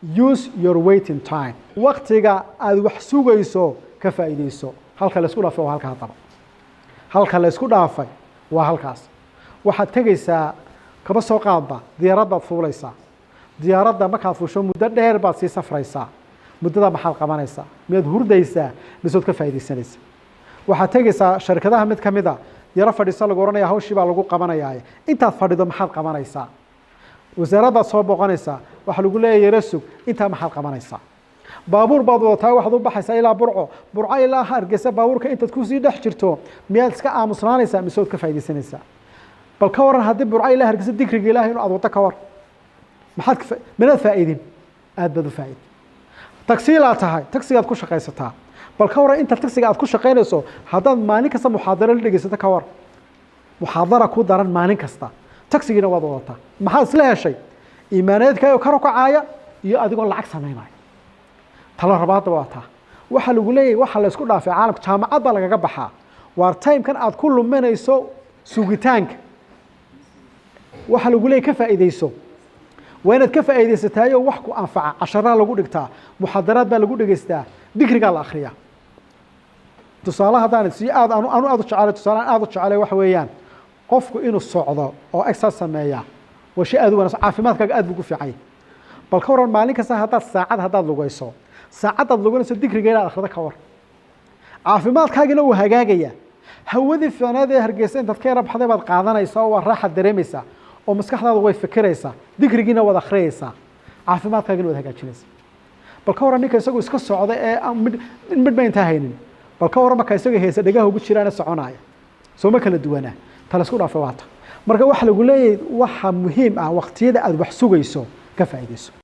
use your waiting time waqtiga aad wax sugayso ka faa'iideyso halka la isku dhaafay waa halka hadaba halka la isku dhaafay waa halkaas waxaad tagaysaa kaba soo qaadba diyaaradda fuulaysa diyaaradda markaad fuusho muddo dheer baad sii safraysaa muddada maxaad qabanaysaa miyaad hurdaysaa misood ka faa'iideysanaysaa waxaad tagaysaa shirkadaha mid kamid ah yara fadhiiso lagu oranaya hawshii baa lagu qabanayaa intaad fadhido maxaad qabanaysaa wasaaradda soo boqonaysaa waxa lagu leeyahay yara sug inta maxaad qabanaysaa baabuur baad wadataa waxaad u baxaysaa ilaa burco ilaa Hargeysa baabuurka intaad ku sii dhex jirto miyaad iska aamusnaanaysaa misood ka faa'iideysanaysaa bal ka waran haddii burco ilaa Hargeysa digriga ilaahay inuu aad wada ka war maxaad mina faa'iidin aad bad u faa'iid taksi la tahay taksigaad ku shaqaysataa bal ka waran inta taksiga aad ku shaqaynayso haddaad maalin kasta muxaadaro la dhageysato ka war muxaadara ku daran maalin kasta taksigiina waad wadataa maxaad isla heshay iimaaneedkaaga kor u kacaaya iyo adigoo lacag sameynaya talo rabaad waa taa waxa lagu leeyahay waxa la isku dhaafay caalamka jaamacad baa lagaga baxaa waar time-kan aad ku luminayso sugitaanka waxa lagu leeyahay ka faa'iideyso waa inaad ka faa'iideysataayo wax ku anfaca casharada lagu dhigtaa muxaadaraad baa lagu dhageystaa digriga la akhriya tusaale haddaan si aad u jecelahay tusaale aad u jecelahay waxa weeyaan qofku inuu socdo oo exercise sameeya waa shay aad u wanaagsan caafimaadkaaga aad buu ku fiican yahay bal ka waran maalin kasta haddaad lugayso saacadaad luganayso digriga inaad akhrida ka war caafimaadkaagina wuu hagaagaya hawadii fiicnayd ee Hargeysa intaad ka yara baxday baad qaadanaysaa oo waa raaxa dareemaysaa oo maskaxdaadu way fikiraysaa digrigiina wada akhriyaysaa caafimaadkaagina wada hagaajinaysaa bal ka waran ninka isagoo iska socda ee mid ma intaa haynin bal ka waran marka isagoo heesa dhagaha ugu jiraan soconaya soo ma kala duwana tala isku dhaafay waata marka waxa lagu leeyahay waxa muhiim ah waqtiyada aad wax sugayso ka faa'iideyso